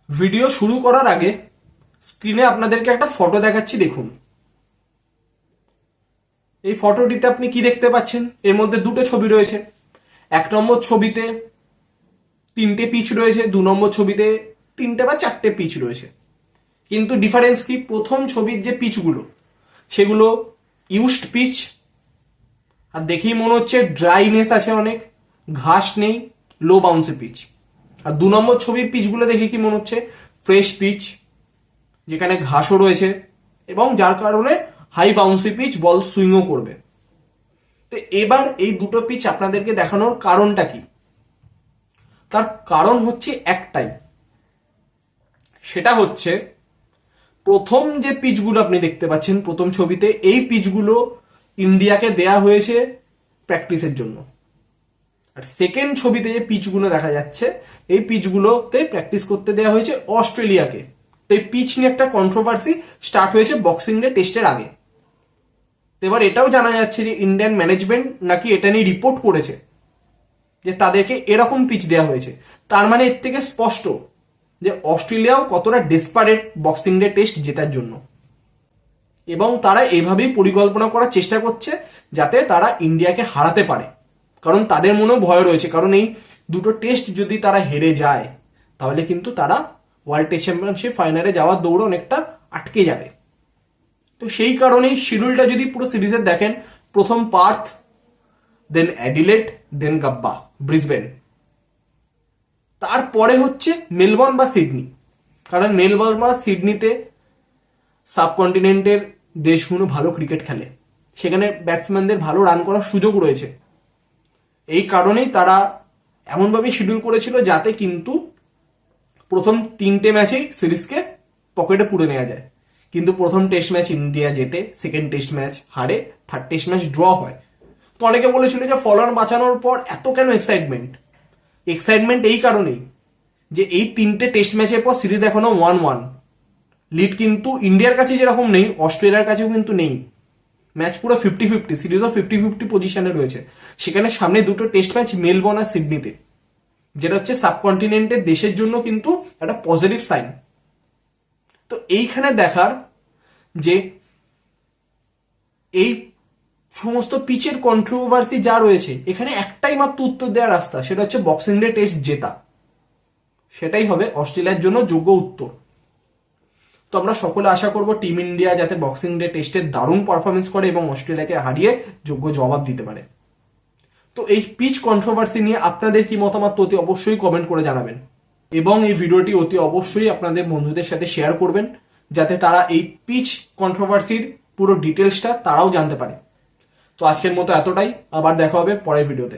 Video শুরু করার আগে স্ক্রিনে আপনাদেরকে একটা ফটো দেখাচ্ছি, দেখুন। এই ফটোটিতে আপনি কি দেখতে পাচ্ছেন? এর মধ্যে দুটো ছবি রয়েছে। 1 নম্বর ছবিতে 3টে পিচ রয়েছে, 2 নম্বর ছবিতে 3টে বা 4টে পিচ রয়েছে। কিন্তু ডিফারেন্স কি? প্রথম ছবির যে পিচগুলো সেগুলো ইউজড পিচ, আর দেখেই মনে হচ্ছে ড্রাইনেস আছে, অনেক ঘাস নেই, লো বাউন্সি পিচ। আর 2 নম্বর ছবির পিচগুলো দেখে কি মনে হচ্ছে? ফ্রেশ পিচ, যেখানে ঘাসও রয়েছে এবং যার কারণে হাই বাউন্সি পিচ, বল সুইংও করবে। তো এবার এই দুটো পিচ আপনাদেরকে দেখানোর কারণটা কি? তার কারণ হচ্ছে একটাই, সেটা হচ্ছে প্রথম যে পিচগুলো আপনি দেখতে পাচ্ছেন প্রথম ছবিতে, এই পিচগুলো ইন্ডিয়াকে দেয়া হয়েছে প্র্যাকটিসের জন্য। আর সেকেন্ড ছবিতে যে পিচগুলো দেখা যাচ্ছে, এই পিচগুলোতে প্র্যাকটিস করতে দেওয়া হয়েছে অস্ট্রেলিয়াকে। তো এই পিচ নিয়ে একটা কন্ট্রোভার্সি স্টার্ট হয়েছে বক্সিং ডে টেস্টের আগে। এবার এটাও জানা যাচ্ছে যে ইন্ডিয়ান ম্যানেজমেন্ট নাকি এটা নিয়ে রিপোর্ট করেছে যে তাদেরকে এরকম পিচ দেওয়া হয়েছে। তার মানে এর থেকে স্পষ্ট যে অস্ট্রেলিয়াও কতটা ডেসপারেট বক্সিং ডে টেস্ট জেতার জন্য, এবং তারা এভাবেই পরিকল্পনা করার চেষ্টা করছে যাতে তারা ইন্ডিয়াকে হারাতে পারে। কারণ তাদের মনেও ভয় রয়েছে, কারণ এই দুটো টেস্ট যদি তারা হেরে যায় তাহলে কিন্তু তারা ওয়ার্ল্ড টেস্ট চ্যাম্পিয়নশিপ ফাইনালে যাওয়ার দৌড় অনেকটা আটকে যাবে। তো সেই কারণেই শিডিউলটা যদি পুরো সিরিজের দেখেন, প্রথম পার্থ, দেন অ্যাডিলেড, দেন গাব্বা, ব্রিসবেন, তারপরে হচ্ছে মেলবোর্ন বা সিডনি। কারণ মেলবোর্ন বা সিডনিতে সাবকন্টিনেন্টের দেশগুলো ভালো ক্রিকেট খেলে, সেখানে ব্যাটসম্যানদের ভালো রান করার সুযোগ রয়েছে। এই কারণেই তারা এমনভাবে শিডিউল করেছিল যাতে কিন্তু প্রথম 3টে ম্যাচেই সিরিজকে পকেটে পুরে নেওয়া যায়। কিন্তু প্রথম টেস্ট ম্যাচ ইন্ডিয়া জেতে, সেকেন্ড টেস্ট ম্যাচ হারে, থার্ড টেস্ট ম্যাচ ড্র হয়। তো অনেকে বলেছিল যে ফলোয়ার বাঁচানোর পর এত কেন এক্সাইটমেন্ট? এক্সাইটমেন্ট এই কারণেই যে এই 3টে টেস্ট ম্যাচের পর সিরিজ এখনো 1-1। লিড কিন্তু ইন্ডিয়ার কাছে যেরকম নেই, অস্ট্রেলিয়ার কাছেও কিন্তু নেই। ম্যাচ পুরো 50-50, সিরিজও 50-50 পজিশনে রয়েছে। সেখানে সামনে দুটো টেস্ট ম্যাচ মেলবোর্ন আর সিডনিতে, যেটা হচ্ছে সাবকন্টিনেন্টের দেশের জন্য কিন্তু একটা পজিটিভ সাইন। তো এইখানে দেখার যে এই সমস্ত পিচের কন্ট্রোভার্সি যা রয়েছে, এখানে একটাই মাত্র উত্তর দেওয়ার রাস্তা, সেটা হচ্ছে বক্সিং ডে টেস্ট জেতা। সেটাই হবে অস্ট্রেলিয়ার জন্য যোগ্য উত্তর। তো আমরা সকলে আশা করব টিম ইন্ডিয়া যাতে বক্সিং ডে টেস্টে দারুণ পারফরমেন্স করে এবং অস্ট্রেলিয়াকে হারিয়ে যোগ্য জবাব দিতে পারে। তো এই পিচ কন্ট্রোভার্সি নিয়ে আপনাদের কি মতামত অতি অবশ্যই কমেন্ট করে জানাবেন, এবং এই ভিডিওটি অতি অবশ্যই আপনাদের বন্ধুদের সাথে শেয়ার করবেন যাতে তারা এই পিচ কন্ট্রোভার্সির পুরো ডিটেলসটা তারাও জানতে পারে। তো আজকের মতো এতটাই, আবার দেখা হবে পরের ভিডিওতে।